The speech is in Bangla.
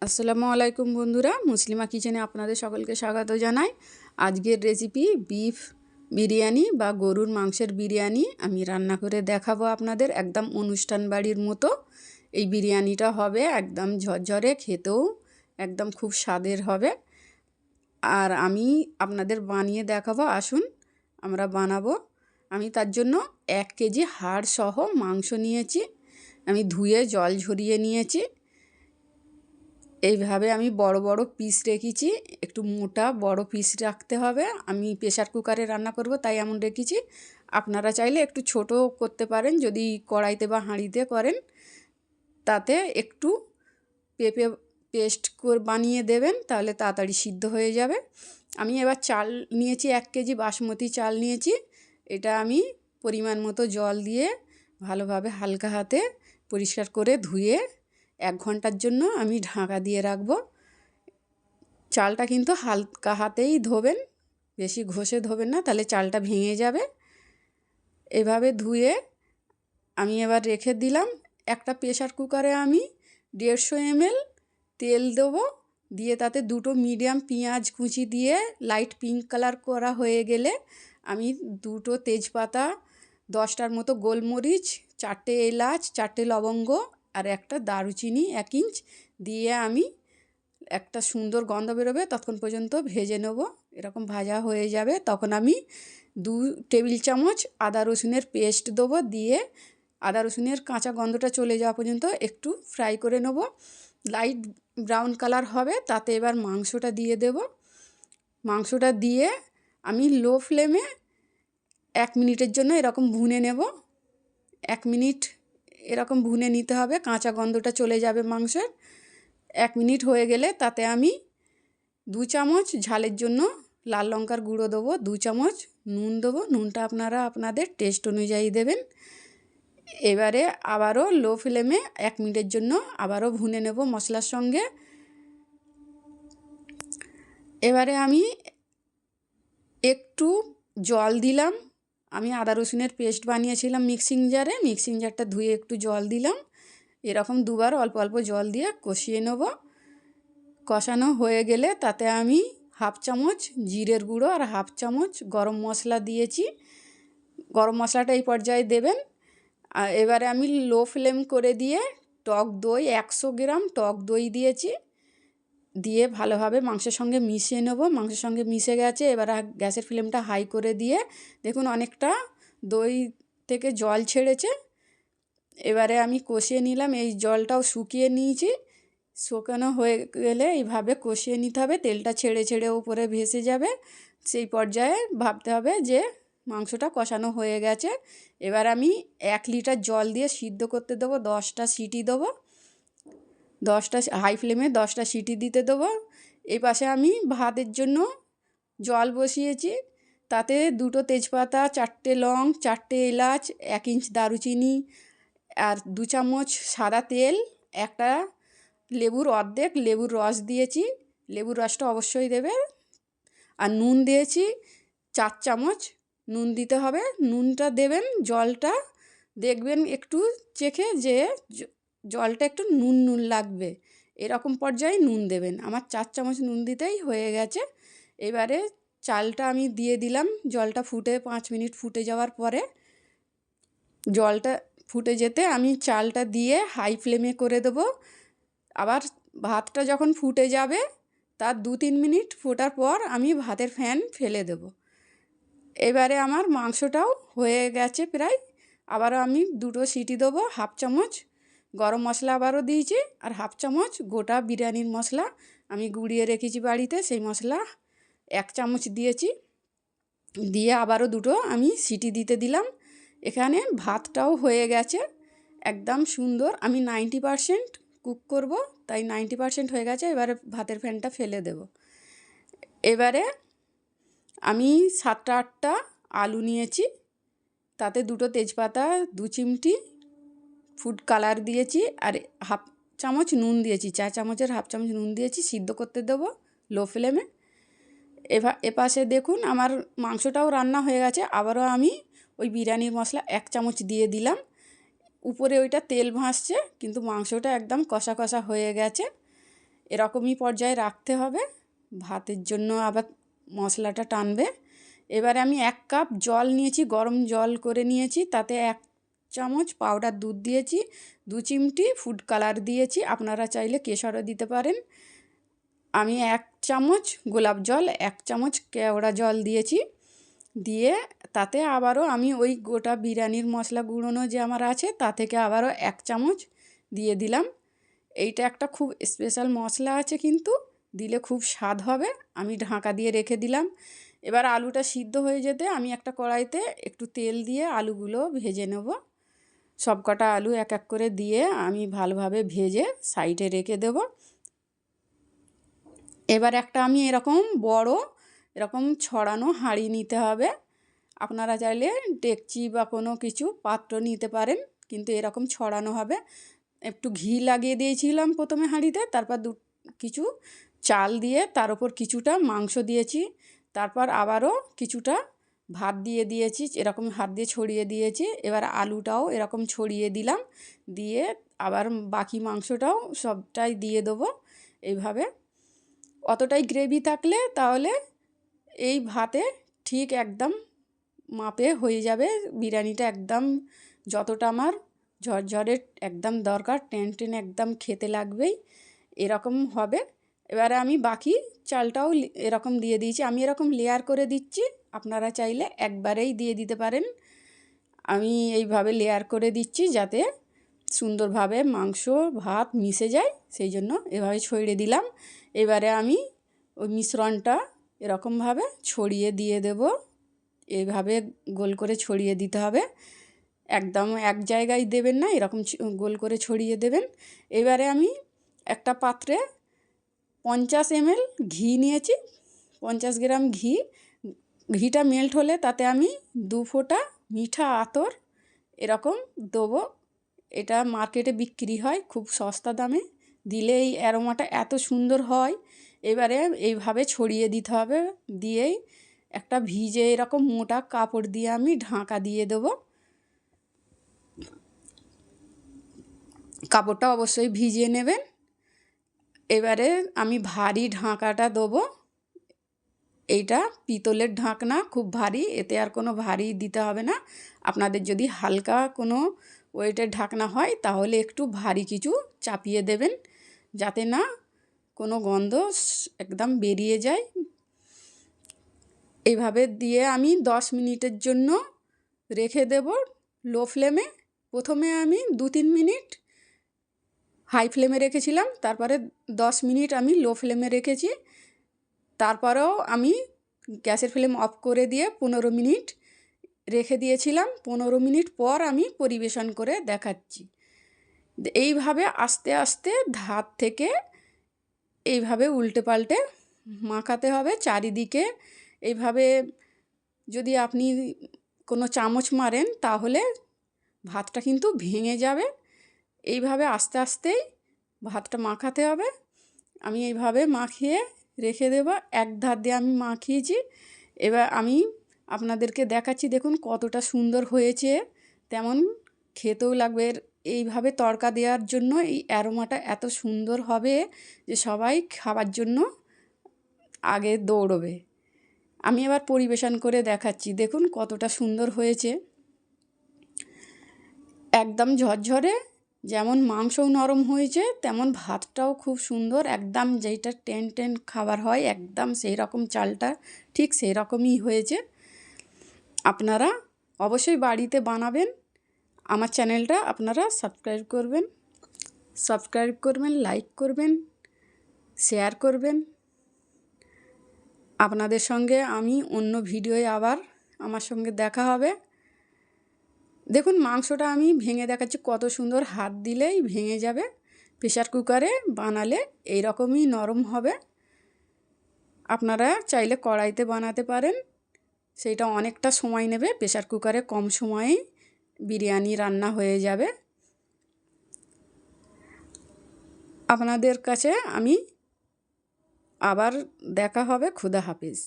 আসসালামু আলাইকুম বন্ধুরা, মুসলিমা কিচেনে আপনাদের সকলকে স্বাগত জানাই। আজকের রেসিপি বিফ বিরিয়ানি বা গরুর মাংসের বিরিয়ানি আমি রান্না করে দেখাবো আপনাদের। একদম অনুষ্ঠান বাড়ির মতো এই বিরিয়ানিটা হবে, একদম ঝরঝরে, খেতেও একদম খুব স্বাদের হবে। আর আমি আপনাদের বানিয়ে দেখাবো, আসুন আমরা বানাবো। আমি তার জন্য 1 কেজি হাড় সহ মাংস নিয়েছি, আমি ধুয়ে জল ঝরিয়ে নিয়েছি। এইভাবে আমি বড় বড় পিস রেখেছি, একটু মোটা বড় পিস রাখতে হবে। আমি প্রেসার কুকারে রান্না করব তাই এমন রেখেছি। আপনারা চাইলে একটু ছোট করতে পারেন, যদি কড়াইতে বা হাঁড়িতে করেন। তাতে একটু পেঁপে পেস্ট করে বানিয়ে দেবেন, তাহলে তাড়াতাড়ি সিদ্ধ হয়ে যাবে। আমি এবার চাল নিয়েছি, 1 কেজি বাসমতি চাল নিয়েছি। এটা আমি পরিমাণ মতো জল দিয়ে ভালোভাবে হালকা হাতে পরিষ্কার করে ধুয়ে 1 ঘন্টার জন্য আমি ঢাকা দিয়ে রাখবো। চালটা কিন্তু হালকা হাতেই ধোবেন, বেশি ঘষে ধোবেন না, তাহলে চালটা ভেঙে যাবে। এভাবে ধুয়ে আমি এবার রেখে দিলাম। একটা প্রেসার কুকারে আমি 150 ml তেল দেবো, দিয়ে তাতে দুটো মিডিয়াম পেঁয়াজ কুচি দিয়ে লাইট পিঙ্ক কালার করা হয়ে গেলে আমি দুটো তেজপাতা, 10টার মতো গোলমরিচ, 4টে এলাচ, 4টে লবঙ্গ আর একটা দারুচিনি 1 ইঞ্চ দিয়ে আমি একটা সুন্দর গন্ধ বেরোবে ততক্ষণ পর্যন্ত ভেজে নেব। এরকম ভাজা হয়ে যাবে তখন আমি 2 টেবিল চামচ আদা রসুনের পেস্ট দেবো, দিয়ে আদা রসুনের কাঁচা গন্ধটা চলে যাওয়া পর্যন্ত একটু ফ্রাই করে নেব। লাইট ব্রাউন কালার হবে, তাতে এবার মাংসটা দিয়ে দেব। মাংসটা দিয়ে আমি লো ফ্লেমে 1 মিনিটের জন্য এরকম ভুনে নেব। 1 মিনিট এরকম ভুনে নিতে হবে, কাঁচা গন্ধটা চলে যাবে মাংসের। 1 মিনিট হয়ে গেলে তাতে আমি 2 চামচ ঝালের জন্য লাল লঙ্কার গুঁড়ো দেবো, 2 চামচ নুন দেবো। নুনটা আপনারা আপনাদের টেস্ট অনুযায়ী দেবেন। এবারে আবারও লো ফ্লেমে 1 মিনিটের জন্য আবারও ভুনে নেব মশলার সঙ্গে। এবারে আমি একটু জল দিলাম। আমি আদা রসুনের পেস্ট বানিয়েছিলাম মিক্সিং জারে, মিক্সিং জারটা ধুয়ে একটু জল দিলাম। এরকম দুবার অল্প অল্প জল দিয়ে কষিয়ে নেব। কষানো হয়ে গেলে তাতে আমি 1/2 চামচ জিরের গুঁড়ো আর 1/2 চামচ গরম মশলা দিয়েছি। গরম মশলাটা এই পর্যায়ে দেবেন। আর এবারে আমি লো ফ্লেম করে দিয়ে টক দই 100 গ্রাম টক দই দিয়েছি, দিয়ে ভালোভাবে মাংসের সঙ্গে মিশিয়ে নেব। মাংসের সঙ্গে মিশে গেছে, এবার গ্যাসের ফ্লেমটা হাই করে দিয়ে দেখুন অনেকটা দই থেকে জল ছেড়েছে। এবারে আমি কষিয়ে নিলাম, এই জলটাও শুকিয়ে নিয়েছি। শুকানো হয়ে গেলে এইভাবে কষিয়ে নিতে হবে, তেলটা ছেড়ে ছেড়ে উপরে ভেসে যাবে। সেই পর্যায়ে ভাবতে হবে যে মাংসটা কষানো হয়ে গেছে। এবার আমি 1 লিটার জল দিয়ে সিদ্ধ করতে দেবো, 10টা সিটি দেবো। 10টা হাই ফ্লেমে 10টা সিটি দিতে দেবো। এই পাশে আমি ভাতের জন্য জল বসিয়েছি, তাতে 2টো তেজপাতা, 4টে লং, 4টে এলাচ, 1 ইঞ্চ দারুচিনি আর 2 চামচ সাদা তেল, একটা লেবুর অর্ধেক লেবুর রস দিয়েছি, লেবুর রসটা অবশ্যই দেবে। আর নুন দিয়েছি 4 চামচ, নুন দিতে হবে। নুনটা দেবেন, জলটা দেখবেন একটু চেখে যে জলটা একটু নুন নুন লাগবে, এরকম পর্যায়ে নুন দেবেন। আমার 4 চামচ নুন দিতেই হয়ে গেছে। এবারে চালটা আমি দিয়ে দিলাম, জলটা ফুটে 5 মিনিট ফুটে যাওয়ার পরে জলটা ফুটে যেতে আমি চালটা দিয়ে হাই ফ্লেমে করে দেবো। আবার ভাতটা যখন ফুটে যাবে তার 2-3 মিনিট ফোটার পর আমি ভাতের ফ্যান ফেলে দেব। এবারে আমার মাংসটাও হয়ে গেছে প্রায়। আবারও আমি 2টো সিটি দেবো। 1/2 চামচ গরম মশলা আবারও দিয়েছি, আর 1/2 চামচ গোটা বিরিয়ানির মশলা আমি গুঁড়িয়ে রেখেছি বাড়িতে, সেই মশলা 1 চামচ দিয়েছি। দিয়ে আবারও 2টো আমি সিটি দিতে দিলাম। এখানে ভাতটাও হয়ে গেছে একদম সুন্দর। আমি 90% কুক করব, তাই 90% হয়ে গেছে। এবারে ভাতের ফ্যানটা ফেলে দেব। এবারে আমি 7টা 8টা আলু নিয়েছি, তাতে 2টো তেজপাতা, 2 চিমটি ফুড কালার দিয়েছি, আর 1/2 চামচ নুন দিয়েছি, 4 চামচের 1/2 চামচ নুন দিয়েছি। সিদ্ধ করতে দেবো লো ফ্লেমে। এপাশে দেখুন আমার মাংসটাও রান্না হয়ে গেছে। আবারও আমি ওই বিরিয়ানির মশলা 1 চামচ দিয়ে দিলাম। উপরে ওইটা তেল ভাসছে, কিন্তু মাংসটা একদম কষা কষা হয়ে গেছে। এরকমই পর্যায়ে রাখতে হবে, ভাতের জন্য আবার মশলাটা টানবে। এবারে আমি 1 কাপ জল নিয়েছি, গরম জল করে নিয়েছি, তাতে 1 চামচ পাউডার দুধ দিয়েছি, 2 চিমটি ফুড কালার দিয়েছি, আপনারা চাইলে কেশরও দিতে পারেন। আমি 1 চামচ গোলাপ জল, 1 চামচ কেওড়া জল দিয়েছি। দিয়ে তাতে আবারও আমি ওই গোটা বিরিয়ানির মশলা গুঁড়োনো যে আমার আছে তা থেকে আবারও 1 চামচ দিয়ে দিলাম। এইটা একটা খুব স্পেশাল মশলা আছে, কিন্তু দিলে খুব স্বাদ হবে। আমি ঢাকা দিয়ে রেখে দিলাম। এবার আলুটা সিদ্ধ হয়ে যেতে আমি একটা কড়াইতে একটু তেল দিয়ে আলুগুলো ভেজে নেব। সব কটা আলু এক এক করে দিয়ে আমি ভালোভাবে ভেজে সাইডে রেখে দেব। এবার একটা আমি এরকম বড় এরকম ছড়ানো হাঁড়ি নিতে হবে। আপনারা চাইলে ডেকচি বা কোনো কিছু পাত্র নিতে পারেন, কিন্তু এরকম ছড়ানো হবে। একটু ঘি লাগিয়ে দিয়েছিলাম প্রথমে হাঁড়িতে, তারপর কিছু চাল দিয়ে তার উপর কিছুটা মাংস দিয়েছি, তারপর আবারও কিছুটা ভাত দিয়ে দিয়েছি, এরকম হাত দিয়ে ছড়িয়ে দিয়েছি। এবার আলুটাও এরকম ছড়িয়ে দিলাম, দিয়ে আবার বাকি মাংসটাও সবটাই দিয়ে দেবো। এইভাবে অতটাই গ্রেভি থাকলে তাহলে এই ভাতে ঠিক একদম মাপে হয়ে যাবে বিরিয়ানিটা, একদম যতটা আমার ঝরঝরে একদম দরকার, টেন একদম খেতে লাগবেই এরকম হবে। এবারে আমি বাকি চালটাও এরকম দিয়ে দিয়েছি, আমি এরকম লেয়ার করে দিচ্ছি, আপনারা চাইলে একবারেই দিয়ে দিতে পারেন। আমি এইভাবে লেয়ার করে দিচ্ছি যাতে সুন্দরভাবে মাংস ভাত মিশে যায়, সেই জন্য এভাবে ছড়িয়ে দিলাম। এবারে আমি ওই মিশ্রণটা এরকমভাবে ছড়িয়ে দিয়ে দেব। এইভাবে গোল করে ছড়িয়ে দিতে হবে, একদম এক জায়গায় দেবেন না, এরকম গোল করে ছড়িয়ে দেবেন। এবারে আমি একটা পাত্রে 50 ml ঘি নিয়েছি, 50 গ্রাম ঘি। ঘিটা মেল্ট হলে তাতে আমি 2 ফোঁটা মিঠা আতর এরকম দেবো। এটা মার্কেটে বিক্রি হয় খুব সস্তা দামে, দিলে এই অ্যারোমাটা এত সুন্দর হয়। এবারে এইভাবে ছড়িয়ে দিতে হবে, দিয়েই একটা ভিজে এরকম মোটা কাপড় দিয়ে আমি ঢাকা দিয়ে দেবো। কাপড়টা অবশ্যই ভিজিয়ে নেবেন। এবারে আমি ভারী ঢাকাটা দেবো, এইটা পিতলের ঢাকনা, খুব ভারী, এতে আর কোনো ভারী দিতে হবে না। আপনাদের যদি হালকা কোনো ওয়েটের ঢাকনা হয় তাহলে একটু ভারী কিছু চাপিয়ে দেবেন, যাতে না কোনো গন্ধ একদম বেরিয়ে যায়। এইভাবে দিয়ে আমি 10 মিনিটের জন্য রেখে দেব লো ফ্লেমে। প্রথমে আমি 2-3 মিনিট হাই ফ্লেমে রেখেছিলাম, তারপরে 10 মিনিট আমি লো ফ্লেমে রেখেছি, তারপরেও আমি গ্যাসের ফ্লেম অফ করে দিয়ে 15 মিনিট রেখে দিয়েছিলাম। 15 মিনিট পর আমি পরিবেশন করে দেখাচ্ছি। এইভাবে আস্তে আস্তে ধার থেকে এইভাবে উল্টে পাল্টে মাখাতে হবে চারিদিকে। এইভাবে যদি আপনি কোনো চামচ মারেন তাহলে ভাতটা কিন্তু ভেঙে যাবে। এইভাবে আস্তে আস্তেই ভাতটা মাখাতে হবে। আমি এইভাবে মাখিয়ে রেখে দেবো, এক ধার দিয়ে আমি মাখিয়েছি। এবার আমি আপনাদেরকে দেখাচ্ছি, দেখুন কতটা সুন্দর হয়েছে, তেমন খেতেও লাগবে। এইভাবে তড়কা দেওয়ার জন্য এই অ্যারোমাটা এত সুন্দর হবে যে সবাই খাবার জন্য আগে দৌড়বে। আমি এবার পরিবেশন করে দেখাচ্ছি, দেখুন কতটা সুন্দর হয়েছে, একদম ঝরঝরে। যেমন মাংসও নরম হয়েছে তেমন ভাতটাও খুব সুন্দর, একদম যেইটা টেন খাবার হয় একদম সেই রকম চালটা ঠিক সেই রকমই হয়েছে। আপনারা অবশ্যই বাড়িতে বানাবেন। আমার চ্যানেলটা আপনারা সাবস্ক্রাইব করবেন, লাইক করবেন, শেয়ার করবেন। আপনাদের সঙ্গে আমি অন্য ভিডিওয়ে আবার আমার সঙ্গে দেখা হবে। দেখুন মাংসটা আমি ভেঙে দেখাচ্ছি, কত সুন্দর, হাত দিলেই ভেঙে যাবে। প্রেসার কুকারে বানালে এই রকমই নরম হবে। আপনারা চাইলে কড়াইতে বানাতে পারেন, সেইটা অনেকটা সময় নেবে। প্রেসার কুকারে কম সময়েই বিরিয়ানি রান্না হয়ে যাবে। আপনাদের কাছে আমি আবার দেখা হবে। খুদা হাফেজ।